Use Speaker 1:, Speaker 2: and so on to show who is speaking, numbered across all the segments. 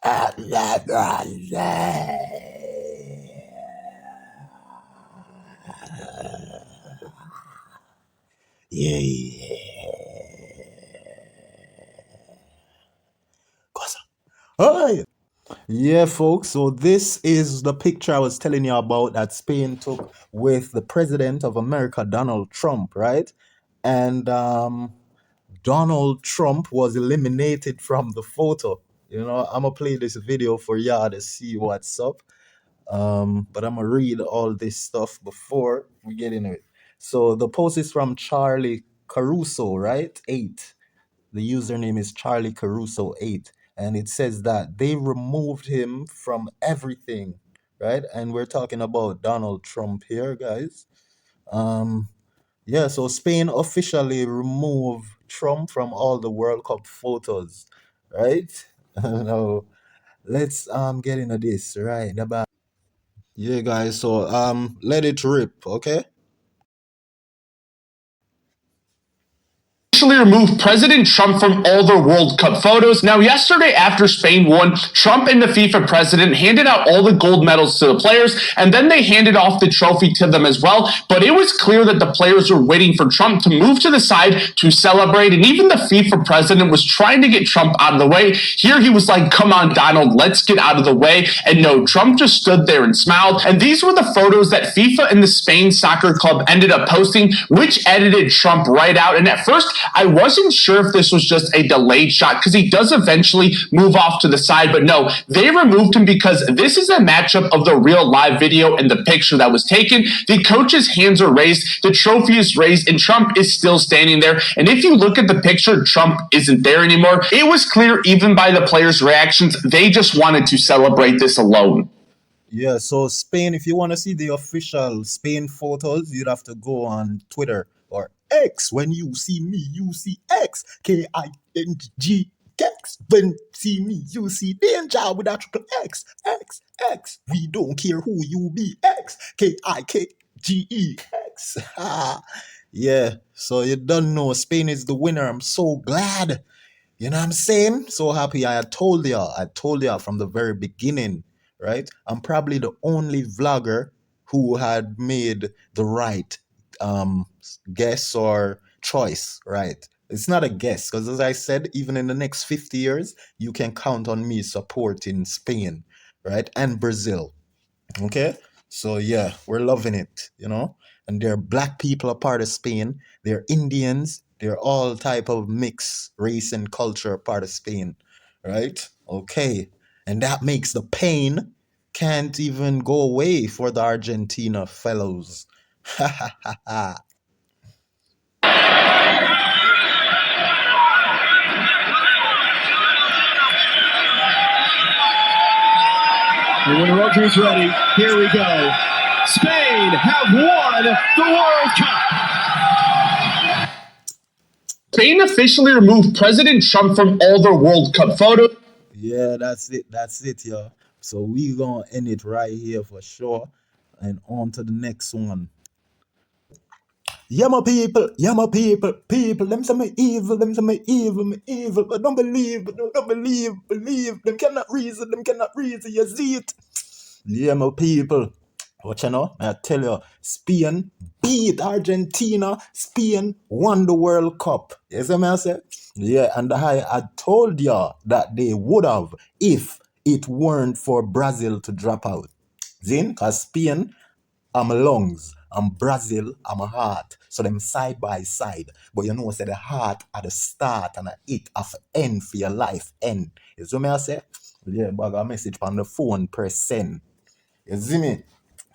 Speaker 1: Gaza. Hi. Yeah, folks. So this is the picture I was telling you about that Spain took with the president of America, Donald Trump, right? And Donald Trump was eliminated from the photo. I'm gonna play this video for y'all to see what's up. But I'm gonna read all this stuff before we get into it. So the post is from Charlie Caruso, right? 8. The username is Charlie Caruso 8. And it says that they removed him from everything, right? And we're talking about Donald Trump here, guys. Yeah, so Spain officially removed Trump from all the World Cup photos, right? Now let's get into this, right? Yeah, guys, so let it rip, okay?
Speaker 2: Officially removed President Trump from all their World Cup photos. Now, yesterday after Spain won, Trump and the FIFA president handed out all the gold medals to the players, and then they handed off the trophy to them as well. But it was clear that the players were waiting for Trump to move to the side to celebrate, and even the FIFA president was trying to get Trump out of the way. Here he was like, come on, Donald, let's get out of the way. And no, Trump just stood there and smiled. And these were the photos that FIFA and the Spain soccer club ended up posting, which edited Trump right out. And at first, I wasn't sure if this was just a delayed shot because he does eventually move off to the side, but no, they removed him because this is a matchup of the real live video and the picture that was taken. The coach's hands are raised, the trophy is raised, and Trump is still standing there. And if you look at the picture, Trump isn't there anymore. It was clear even by the players' reactions, they just wanted to celebrate this alone.
Speaker 1: Yeah, so Spain, if you want to see the official Spain photos, you'd have to go on Twitter or X. When you see me, you see X. KING X. When see me, you see danger with a triple X. X, X. We don't care who you be. X. KIKGE X. Yeah, so you don't know Spain is the winner. I'm so glad. You know what I'm saying? So happy. I told y'all from the very beginning, right? I'm probably the only vlogger who had made the right guess or choice, right? It's not a guess, because as I said, even in the next 50 years, you can count on me supporting Spain, right? And Brazil. Okay? So yeah, we're loving it, And there are black people a part of Spain. They're Indians. They're all type of mixed race and culture part of Spain, right? Okay. And that makes the pain can't even go away for the Argentina fellows. Ha ha ha ha.
Speaker 3: And when Roger's ready, here we go. Spain have won the World Cup.
Speaker 2: Spain officially removed President Trump from all their World Cup photos.
Speaker 1: Yeah, that's it, y'all. So we gonna end it right here for sure. And on to the next one. Yeah, my people, them say me evil, me evil, but don't believe, believe, them cannot reason, you see it. Yeah, my people, what you know, I tell you, Spain beat Argentina, Spain won the World Cup. You see me I say? Yeah, and I had told you that they would have if it weren't for Brazil to drop out. Zin, because Spain, I'm lungs. I'm Brazil, I'm a heart. So them side by side. But you know, say the heart at the start and it at the end for your life end. You see me I say? Yeah, but I got a message on the phone, press send. You see me?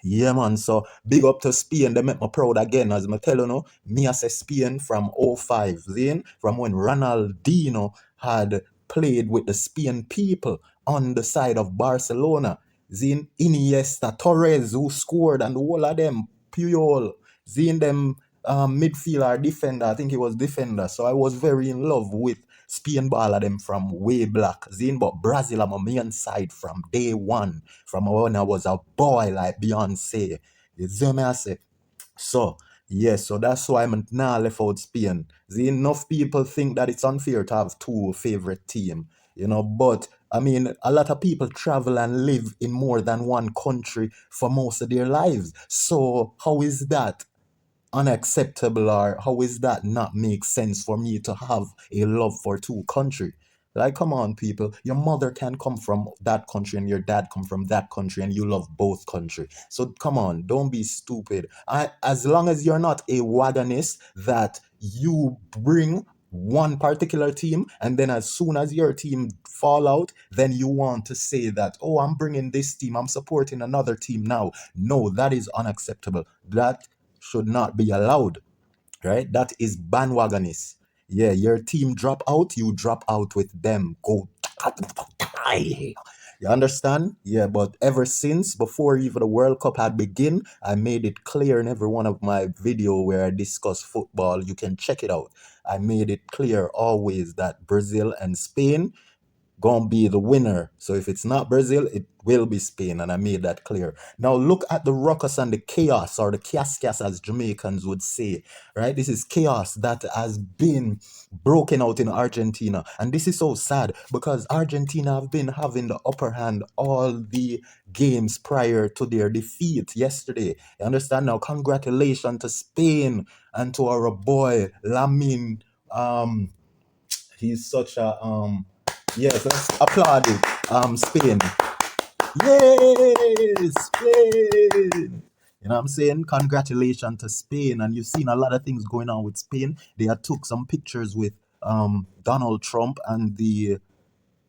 Speaker 1: Yeah, man. So big up to Spain. They make me proud again. As I tell you, me I say Spain from '05. Then from when Ronaldinho had played with the Spain people on the side of Barcelona. Then Iniesta, Torres, who scored, and all of them, Puyol. Then them midfielder, defender. I think he was defender. So I was very in love with Spain ball of them from way back. Zin, but Brazil, I'm on main side from day one. From when I was a boy like Beyonce. You see me I say? So, yes, so that's why I'm now left out Spain. See, enough people think that it's unfair to have two favorite team, but I mean, a lot of people travel and live in more than one country for most of their lives. So how is that unacceptable, or how is that not make sense for me to have a love for two country? Like, come on, people. Your mother can come from that country and your dad come from that country, and you love both country. So come on, don't be stupid. As long as you're not a wagonist that you bring one particular team, and then as soon as your team fall out, then you want to say that, oh, I'm bringing this team, I'm supporting another team now. No, that is unacceptable. That should not be allowed, right? That is bandwagonist. Yeah, your team drop out, you drop out with them. Go die. You understand? Yeah, but ever since, before even the World Cup had begin, I made it clear in every one of my video where I discuss football. You can check it out. I made it clear always that Brazil and Spain gonna be the winner. So if it's not Brazil, it will be Spain, and I made that clear. Now look at the ruckus and the chaos, or the kias as Jamaicans would say, right? This is chaos that has been broken out in Argentina, and this is so sad because Argentina have been having the upper hand all the games prior to their defeat yesterday. You understand? Now congratulations to Spain and to our boy Lamine. He's such a yes, let's applaud it. Spain. Yay, Spain. You know what I'm saying? Congratulations to Spain. And you've seen a lot of things going on with Spain. They had took some pictures with Donald Trump and the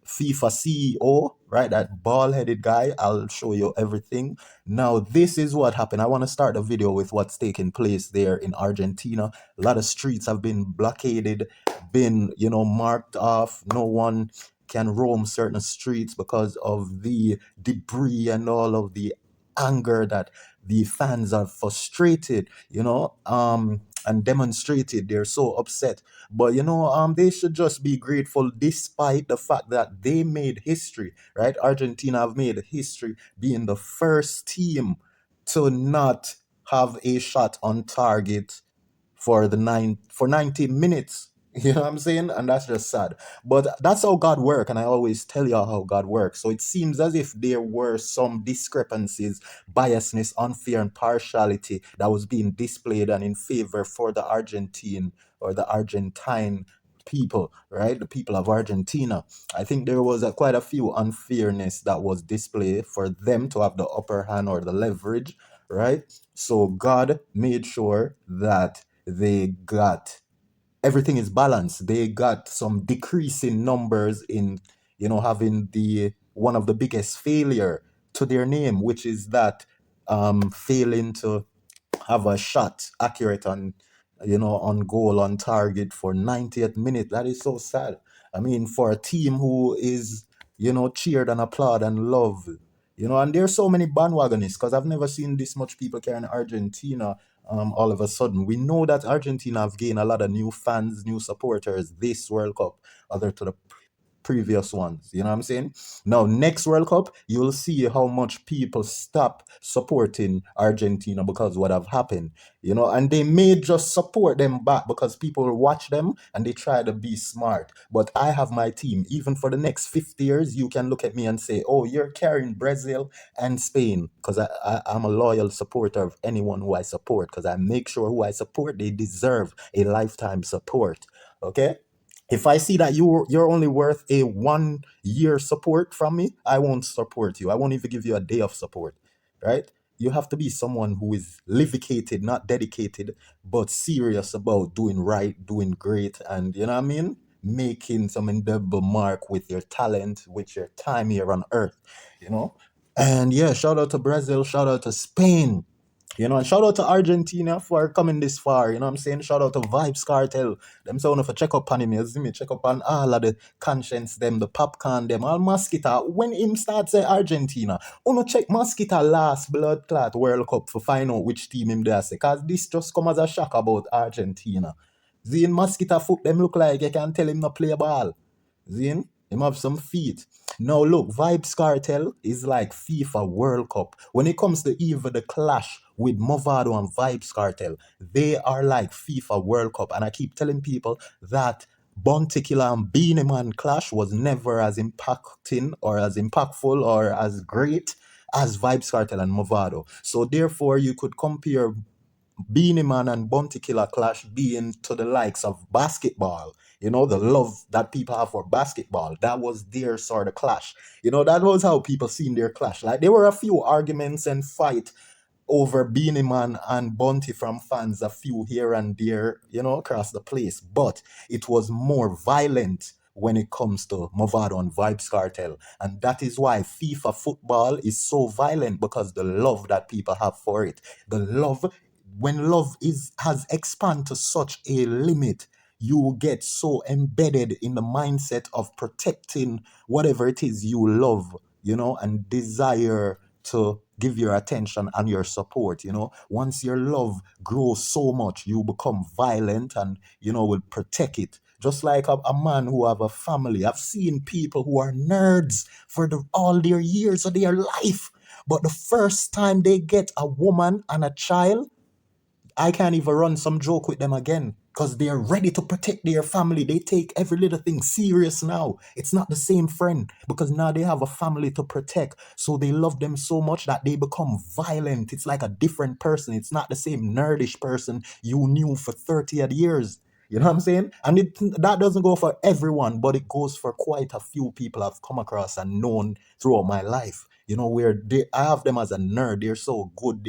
Speaker 1: FIFA CEO, right? That bald-headed guy. I'll show you everything. Now, this is what happened. I want to start the video with what's taking place there in Argentina. A lot of streets have been blockaded, been, marked off. No one can roam certain streets because of the debris and all of the anger that the fans are frustrated, and demonstrated. They're so upset. But they should just be grateful despite the fact that they made history, right? Argentina have made history being the first team to not have a shot on target for 90 minutes. You know what I'm saying? And that's just sad. But that's how God works, and I always tell you how God works. So it seems as if there were some discrepancies, biasness, unfair, and partiality that was being displayed and in favor for the Argentine or the Argentine people, right? The people of Argentina. I think there was quite a few unfairness that was displayed for them to have the upper hand or the leverage, right? So God made sure that they got everything is balanced. They got some decrease in numbers in, having the one of the biggest failure to their name, which is that failing to have a shot accurate on, on goal, on target for 90th minute. That is so sad. I mean, for a team who is, cheered and applauded and loved, and there's so many bandwagonists because I've never seen this much people carrying Argentina all of a sudden. We know that Argentina have gained a lot of new fans, new supporters this World Cup, other to the previous ones. You know what I'm saying? Now, next World Cup, you'll see how much people stop supporting Argentina because what have happened, and they may just support them back because people watch them and they try to be smart. But I have my team. Even for the next 50 years, you can look at me and say, oh, you're carrying Brazil and Spain, because I'm a loyal supporter of anyone who I support, because I make sure who I support, they deserve a lifetime support. Okay? If I see that you're only worth a 1 year support from me, I won't support you. I won't even give you a day of support, right? You have to be someone who is livicated, not dedicated, but serious about doing right, doing great, and you know what I mean? Making some indelible mark with your talent, with your time here on earth, And yeah, shout out to Brazil, shout out to Spain. And shout out to Argentina for coming this far. You know what I'm saying? Shout out to Vybz Kartel. Them sound of a check up on him. You see me? Check up on all of the conscience, them, the popcorn, them, all Mosquita. When him start say Argentina, uno check Mosquita last blood clot World Cup for find out which team him there say. Cause this just come as a shock about Argentina. Zin Mosquita foot them look like you can tell him not play ball. Zin, him have some feet. Now look, Vybz Kartel is like FIFA World Cup. When it comes to even the clash with Movado and Vybz Kartel, they are like FIFA World Cup. And I keep telling people that Bounty Killer and Beanie Man clash was never as impacting or as impactful or as great as Vybz Kartel and Movado. So therefore, you could compare Beanie Man and Bounty Killer clash being to the likes of basketball. You know, the love that people have for basketball. That was their sort of clash. You know, that was how people seen their clash. Like, there were a few arguments and fight over Beanie Man and Bounty from fans, a few here and there, you know, across the place. But it was more violent when it comes to Movado and Vybz Kartel. And that is why FIFA football is so violent, because the love that people have for it. The love, when love has expanded to such a limit, you get so embedded in the mindset of protecting whatever it is you love, you know, and desire to give your attention and your support. You know, once your love grows so much, you become violent and, you know, will protect it. Just like a man who have a family. I've seen people who are nerds for all their years of their life, but the first time they get a woman and a child, I can't even run some joke with them again, because they're ready to protect their family. They take every little thing serious now. It's not the same friend, because now they have a family to protect. So they love them so much that they become violent. It's like a different person. It's not the same nerdish person you knew for 30 odd years. You know what I'm saying? And that doesn't go for everyone, but it goes for quite a few people I've come across and known throughout my life. You know, where I have them as a nerd. They're so good.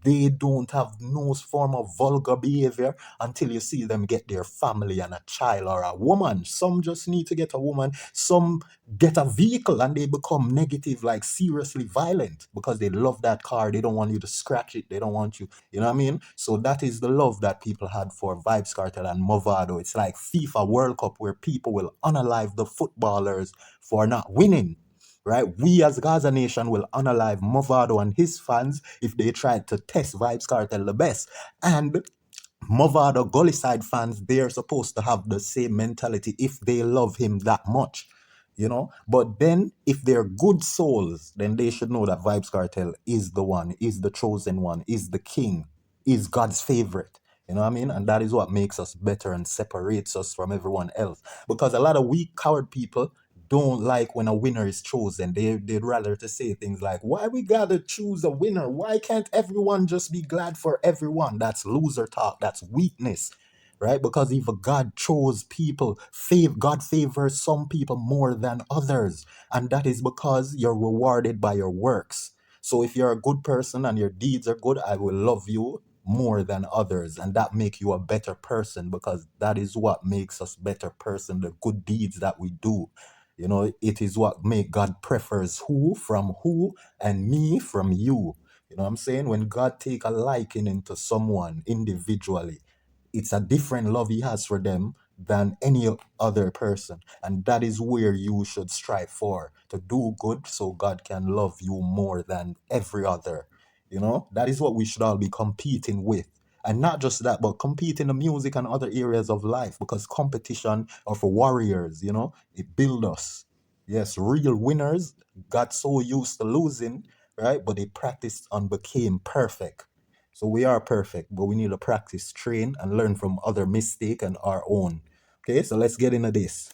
Speaker 1: They don't have no form of vulgar behavior until you see them get their family and a child or a woman. Some just need to get a woman. Some get a vehicle and they become negative, like seriously violent, because they love that car. They don't want you to scratch it. They don't want you. You know what I mean? So that is the love that people had for Vybz Kartel and Movado. It's like FIFA World Cup, where people will unalive the footballers for not winning. Right? We as Gazanation will unalive Movado and his fans if they try to test Vybz Kartel the best. And Movado Gully Side fans, they're supposed to have the same mentality if they love him that much. You know, but then if they're good souls, then they should know that Vybz Kartel is the one, is the chosen one, is the king, is God's favorite. You know what I mean? And that is what makes us better and separates us from everyone else. Because a lot of weak, coward people don't like when a winner is chosen. They'd rather to say things like, why we gotta choose a winner? Why can't everyone just be glad for everyone? That's loser talk. That's weakness. Right? Because if God chose people, God favors some people more than others. And that is because you're rewarded by your works. So if you're a good person and your deeds are good, I will love you more than others. And that make you a better person, because that is what makes us better person, the good deeds that we do. You know, it is what make God prefers who from who and me from you. You know what I'm saying? When God take a liking into someone individually, it's a different love he has for them than any other person. And that is where you should strive for, to do good so God can love you more than every other. You know, that is what we should all be competing with. And not just that, but compete in the music and other areas of life, because competition are for warriors, you know, it builds us. Yes, real winners got so used to losing, right? But they practiced and became perfect. So we are perfect, but we need to practice, train, and learn from other mistake and our own. Okay, so let's get into this.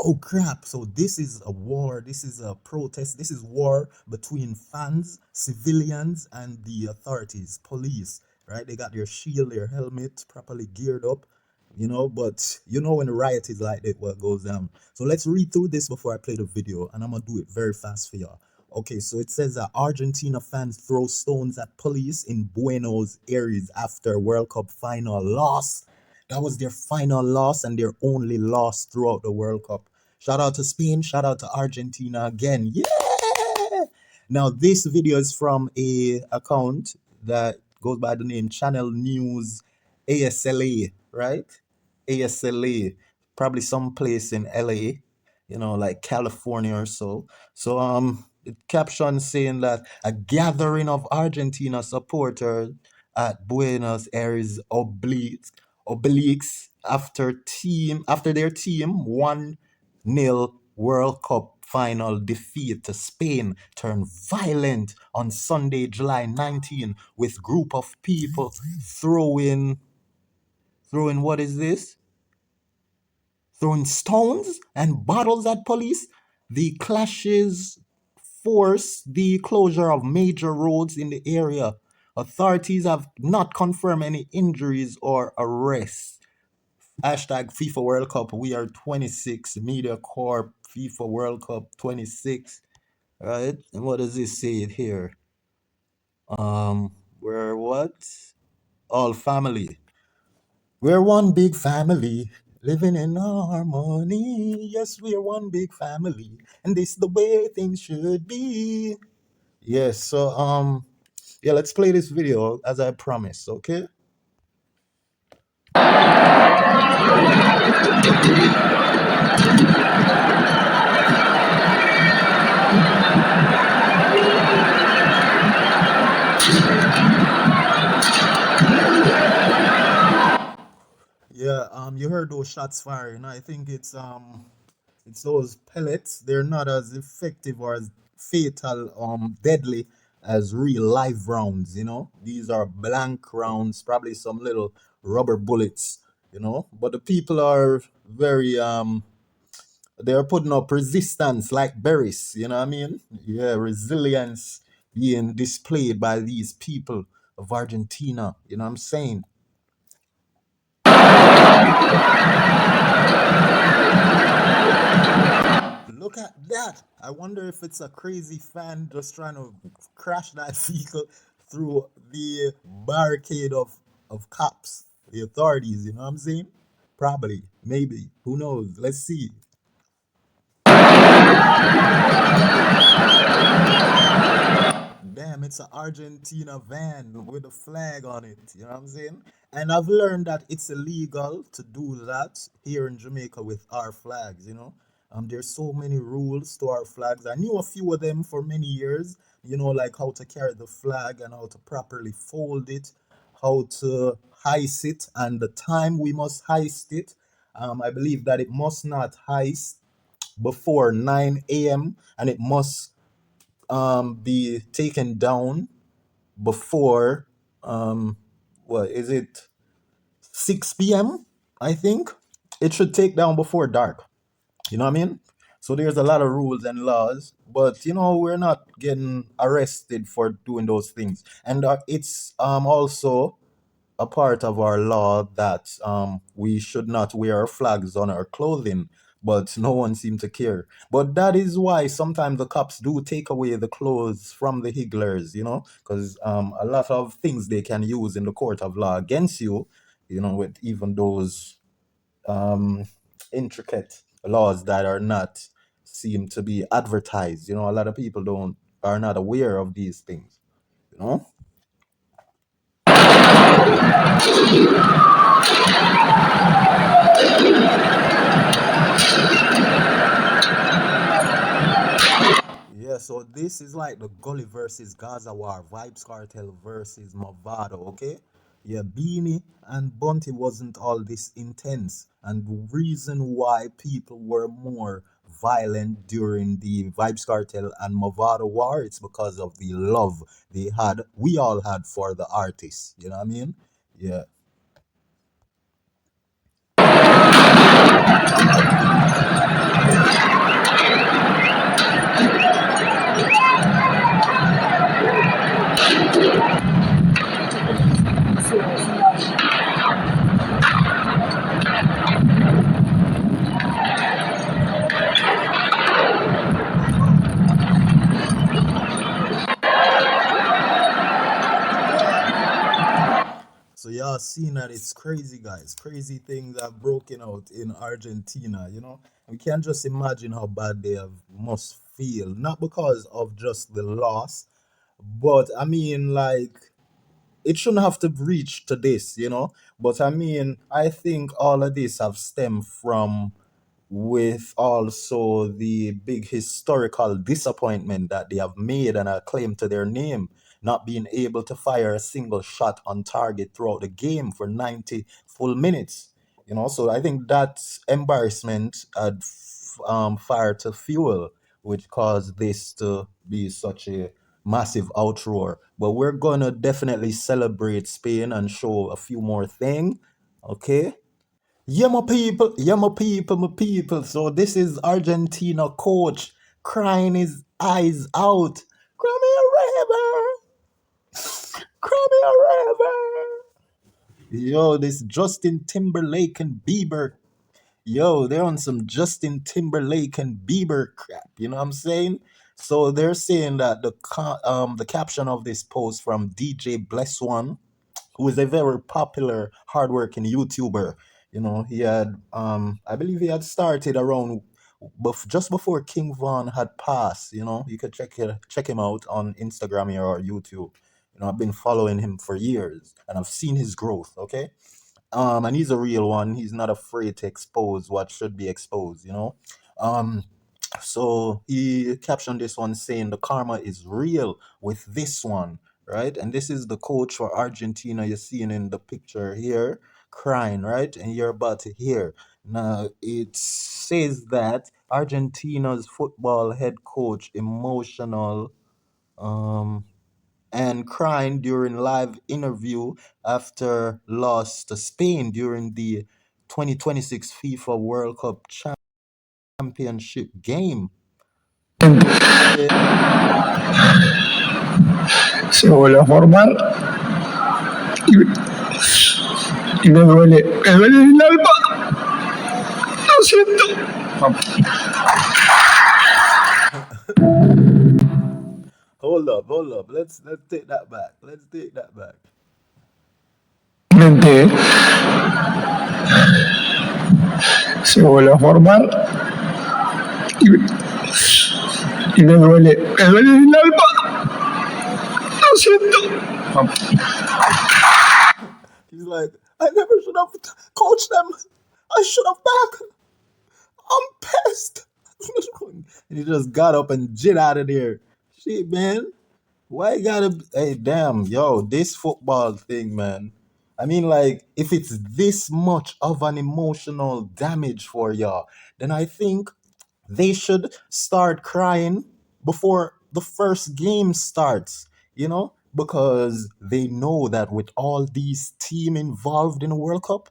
Speaker 1: Oh crap, so this is a war, this is a protest, this is war between fans, civilians, and the authorities, police, right? They got their shield, their helmet properly geared up, you know, but you know when the riot is like that, what goes down. So let's read through this before I play the video, and I'm gonna do it very fast for y'all. Okay, so it says that Argentina fans throw stones at police in Buenos Aires after World Cup final loss. That was their final loss and their only loss throughout the World Cup. Shout out to Spain, shout out to Argentina again. Yeah! Now this video is from a account that goes by the name Channel News ASLA, right? ASLA, probably someplace in LA, you know, like California or so. So the caption saying that a gathering of Argentina supporters at Buenos Aires obliques after their team won nil World Cup final defeat to Spain turned violent on Sunday, July 19, with group of people throwing what is this? Throwing stones and bottles at police. The clashes forced the closure of major roads in the area. Authorities have not confirmed any injuries or arrests. Hashtag FIFA World Cup. We are 26. Media Corp. FIFA World Cup 26. Right? And what does this say here? We're what? All family. We're one big family. Living in harmony. Yes, we're one big family. And this is the way things should be. Yes, so yeah, let's play this video as I promised, okay? Yeah, you heard those shots firing. I think it's those pellets. They're not as effective or as fatal, deadly as real live rounds, you know. These are blank rounds, probably some little rubber bullets, you know. But the people are very they're putting up resistance like berries, you know what I mean? Yeah, resilience being displayed by these people of Argentina, you know what I'm saying? Look at that. I wonder if it's a crazy fan just trying to crash that vehicle through the barricade of cops, the authorities, you know what I'm saying? Probably, maybe, who knows? Let's see. Damn, it's an Argentina van with a flag on it. You know what I'm saying? And I've learned that it's illegal to do that here in Jamaica with our flags, you know. There's so many rules to our flags. I knew a few of them for many years, you know, like how to carry the flag and how to properly fold it, how to heist it, and the time we must heist it. I believe that it must not heist before 9 a.m. and it must be taken down before what is it, 6 p.m. I think it should take down before dark, you know what I mean? So there's a lot of rules and laws, but you know, we're not getting arrested for doing those things. And it's also a part of our law that we should not wear flags on our clothing, but no one seemed to care. But that is why sometimes the cops do take away the clothes from the higglers, you know, because a lot of things they can use in the court of law against you, you know, with even those um, intricate laws that are not seem to be advertised. You know, a lot of people don't are not aware of these things, you know. Yeah, so this is like the Gully versus Gaza war, Vybz Kartel versus Movado, okay? Yeah, Beanie and Bunty wasn't all this intense. And the reason why people were more violent during the Vybz Kartel and Movado war, it's because of the love we all had for the artists. You know what I mean? Yeah. So y'all seen that it's crazy, guys. Crazy things have broken out in Argentina, you know. We can't just imagine how bad they have must feel. Not because of just the loss, but I mean like it shouldn't have to reach to this, you know. But I mean, I think all of this have stemmed from with also the big historical disappointment that they have made and a claim to their name, not being able to fire a single shot on target throughout the game for 90 full minutes. You know, so I think that embarrassment had fire to fuel which caused this to be such a massive outroar. But we're gonna definitely celebrate Spain and show a few more things. Okay. Yeah, my people. Yeah, my people, my people. So this is Argentina coach crying his eyes out. Cry me a river. Cry me a river. Yo, this Justin Timberlake and Bieber. Yo, they're on some Justin Timberlake and Bieber crap. You know what I'm saying? So they're saying that the caption of this post from DJ Bless One, who is a very popular, hardworking YouTuber. You know, he had I believe he had started around just before King Von had passed. You know, you could check him out on Instagram here or YouTube. You know, I've been following him for years and I've seen his growth. Okay. And he's a real one. He's not afraid to expose what should be exposed, you know. Um, so he captioned this one saying the karma is real with this one, right? And this is the coach for Argentina you're seeing in the picture here, crying, right? And you're about to hear. Now it says that Argentina's football head coach emotional and crying during live interview after loss to Spain during the 2026 FIFA World Cup Championship game.
Speaker 3: Se vuelve a formar y me duele el alma. Lo siento.
Speaker 1: Hold up. Let's take that back. Let's take that back.
Speaker 3: Mente se vuelve a formar y me duele el alma. Lo siento.
Speaker 1: He's like, I never should have coached them. I should have back. I'm pissed. And he just got up and jit out of there. Shit, man. Why you gotta? Hey, damn, yo, this football thing, man. I mean, like, if it's this much of an emotional damage for y'all, then I think they should start crying before the first game starts, you know? Because they know that with all these team involved in a World Cup,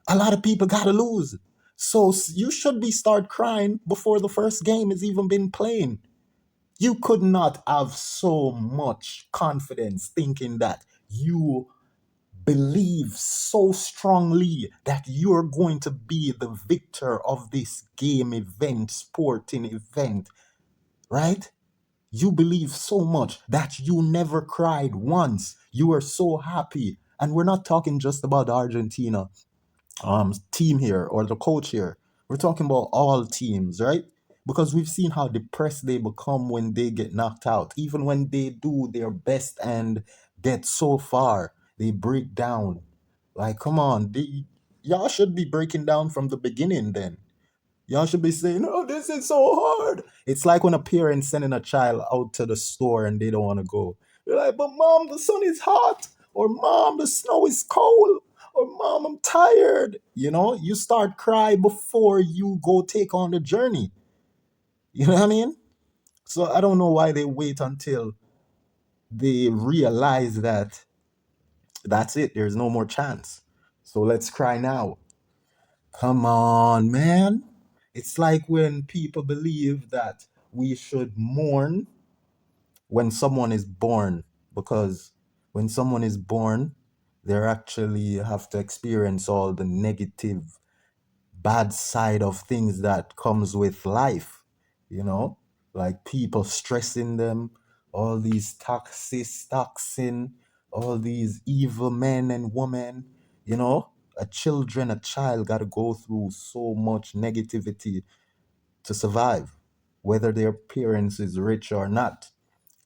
Speaker 1: a lot of people gotta lose. So you should be start crying before the first game has even been playing. You could not have so much confidence thinking that you believe so strongly that you're going to be the victor of this game event, sporting event, right? You believe so much that you never cried once. You are so happy. And we're not talking just about Argentina team here or the coach here. We're talking about all teams, right? Because we've seen how depressed they become when they get knocked out. Even when they do their best and get so far, they break down. Like, come on, y'all should be breaking down from the beginning then. Y'all should be saying, oh, this is so hard. It's like when a parent sending a child out to the store and they don't want to go. You're like, but mom, the sun is hot. Or mom, the snow is cold. Or mom, I'm tired. You know, you start cry before you go take on the journey. You know what I mean? So I don't know why they wait until they realize that that's it. There's no more chance. So let's cry now. Come on, man. It's like when people believe that we should mourn when someone is born, because when someone is born, they actually have to experience all the negative, bad side of things that comes with life, you know, like people stressing them, all these toxin, all these evil men and women, you know, a child got to go through so much negativity to survive, whether their parents is rich or not.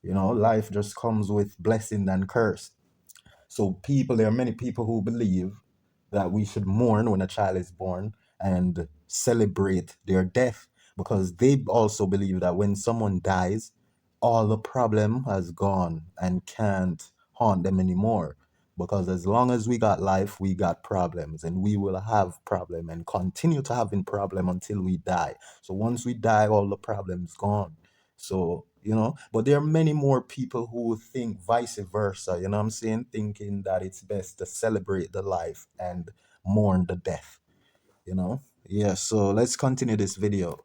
Speaker 1: You know, life just comes with blessing and curse. So there are many people who believe that we should mourn when a child is born and celebrate their death, because they also believe that when someone dies, all the problem has gone and can't haunt them anymore. Because as long as we got life, we got problems, and we will have problem and continue to having problem until we die. So once we die, all the problems gone. So, but there are many more people who think vice versa, you know what I'm saying? Thinking that it's best to celebrate the life and mourn the death, Yeah, so let's continue this video.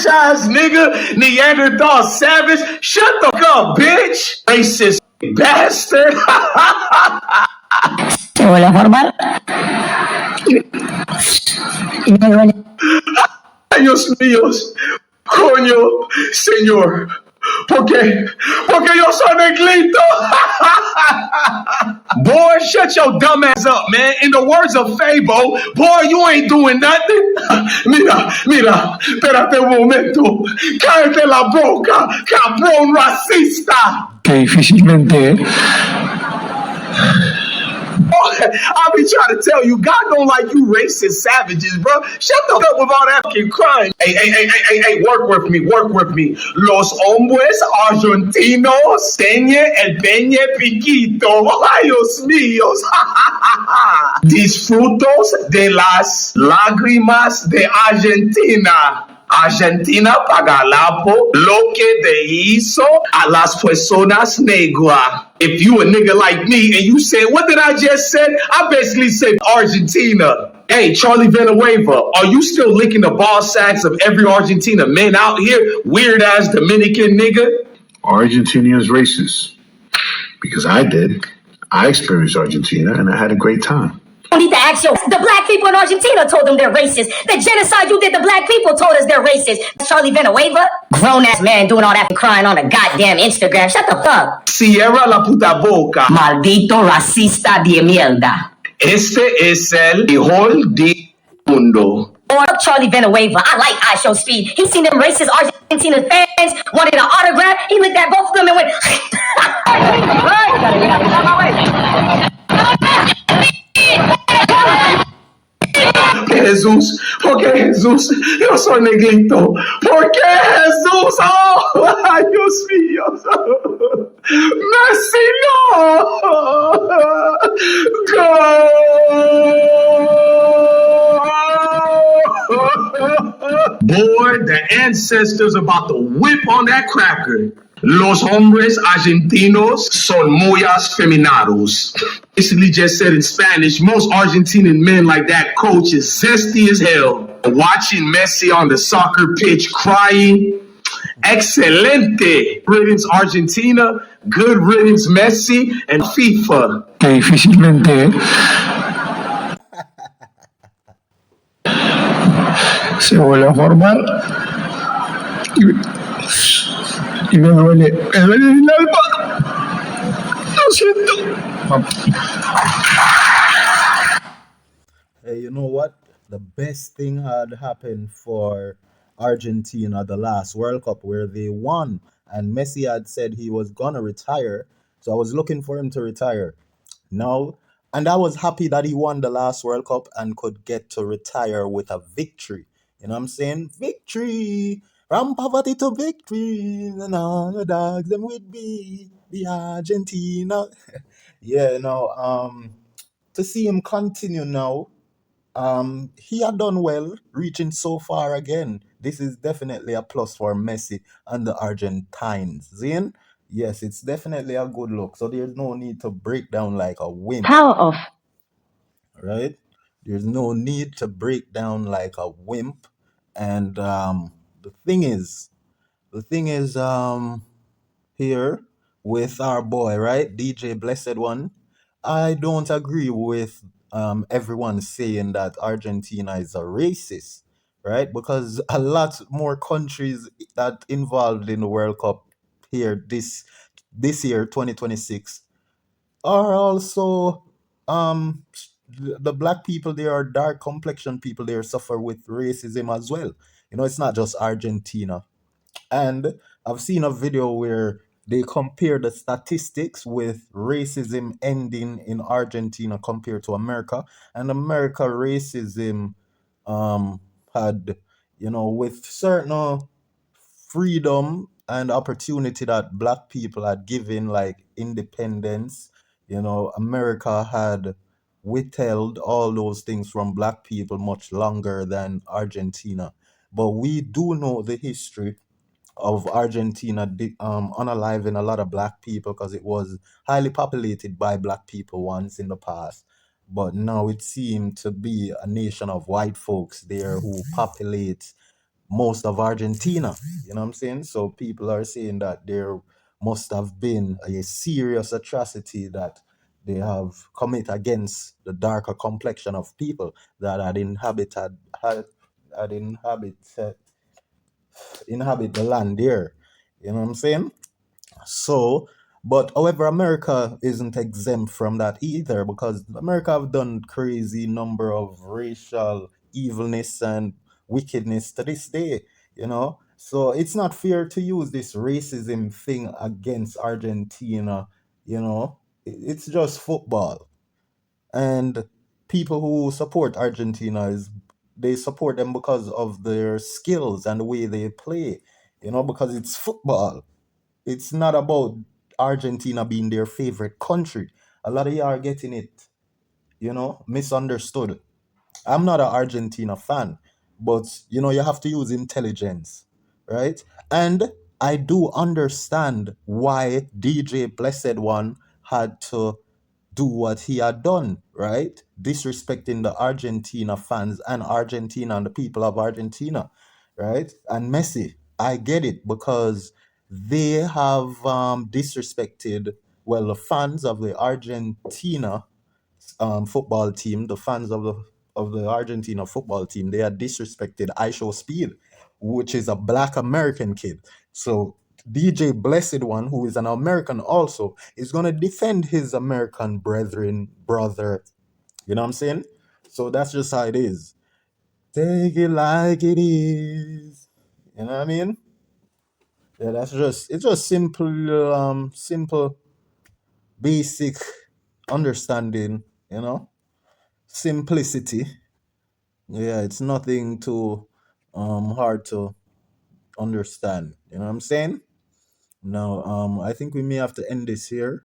Speaker 4: Ass nigga, Neanderthal savage. Shut the fuck up, bitch. Racist bastard.
Speaker 5: Se vuelve a formar. Y me duele.
Speaker 4: Dios míos. Coño, señor. ¿Por qué? Porque yo soy negrito. Boy, shut your dumb ass up, man. In the words of Fabo, boy, you ain't doing nothing. Mira, espérate un momento. Cállate la boca, cabrón racista.
Speaker 3: Que difícilmente
Speaker 4: I'll be trying to tell you, God don't like you racist savages, bro. Shut the fuck up with all that fucking crying. Hey, work with me. Los hombres argentinos tienen el peñe piquito. Ay, Dios míos. Disfrutos de las lágrimas de Argentina. Argentina paga lo que te hizo a las personas negras. If you a nigga like me and you said, what did I just say? I basically said Argentina. Hey, Charlie Villanueva, are you still licking the ball sacks of every Argentina man out here? Weird ass Dominican nigga.
Speaker 6: Argentina is racist because I did. I experienced Argentina and I had a great time.
Speaker 5: You need to ask the black people in Argentina told them they're racist. The genocide you did, the black people told us they're racist. Charlie Villanueva, grown ass man doing all that and crying on a goddamn Instagram. Shut the fuck.
Speaker 4: Cierra la puta boca.
Speaker 5: Maldito racista de mierda.
Speaker 4: Este es el mejor del mundo.
Speaker 5: Or Charlie Villanueva. I like I Show Speed. He seen them racist Argentina fans wanted an autograph. He looked at both of them and went,
Speaker 4: Jesús, porque Jesús, yo soy negrito, porque Jesús, oh, ay, Dios mío, Messi, no, go, boy, the ancestors about to whip on that cracker. Los hombres argentinos son muy afeminados. Basically just said in Spanish, most Argentinian men like that coach is zesty as hell. Watching Messi on the soccer pitch crying, excelente. Riddance Argentina, good riddance Messi, and FIFA.
Speaker 3: que difícilmente se vuelve a formar. Y me duele el alma. Lo siento.
Speaker 1: Hey, you know what? The best thing had happened for Argentina the last World Cup where they won, and Messi had said he was gonna retire. So I was looking for him to retire. No, and I was happy that he won the last World Cup and could get to retire with a victory. You know what I'm saying? Victory! From poverty to victory, and all the dogs them with me, the Argentina. Yeah, to see him continue now, he had done well, reaching so far again. This is definitely a plus for Messi and the Argentines. Zin? Yes, it's definitely a good look. So there's no need to break down like a wimp,
Speaker 5: power off.
Speaker 1: right? There's no need to break down like a wimp. And the thing is, here with our boy, right? DJ Blessed One. I don't agree with everyone saying that Argentina is a racist, right? Because a lot more countries that involved in the World Cup here this year, 2026, are also the black people there are dark complexion people there suffer with racism as well. It's not just Argentina. And I've seen a video where they compare the statistics with racism ending in Argentina compared to America. And America racism had, with certain freedom and opportunity that black people had given, like independence, America had withheld all those things from black people much longer than Argentina. But we do know the history of Argentina unaliving a lot of black people because it was highly populated by black people once in the past. But now it seemed to be a nation of white folks there who populate most of Argentina. You know what I'm saying? So people are saying that there must have been a serious atrocity that they have commit against the darker complexion of people that had inhabit the land there. You know what I'm saying? So, but however, America isn't exempt from that either, because America have done crazy number of racial evilness and wickedness to this day, So it's not fair to use this racism thing against Argentina, It's just football. And people who support Argentina they support them because of their skills and the way they play, because it's football. It's not about Argentina being their favorite country. A lot of you are getting it, misunderstood. I'm not an Argentina fan, but you have to use intelligence, right? And I do understand why DJ Blessed One had to do what he had done, right? Disrespecting the Argentina fans and Argentina and the people of Argentina, right? And Messi, I get it, because they have disrespected, well, the fans of the Argentina football team, the fans of the Argentina football team, they had disrespected I Show Speed, which is a black American kid. So DJ Blessed One, who is an American also, is gonna defend his American brother. You know what I'm saying? So that's just how it is. Take it like it is. You know what I mean? Yeah, it's just simple, basic understanding, simplicity. Yeah, it's nothing too hard to understand. You know what I'm saying? Now, I think we may have to end this here.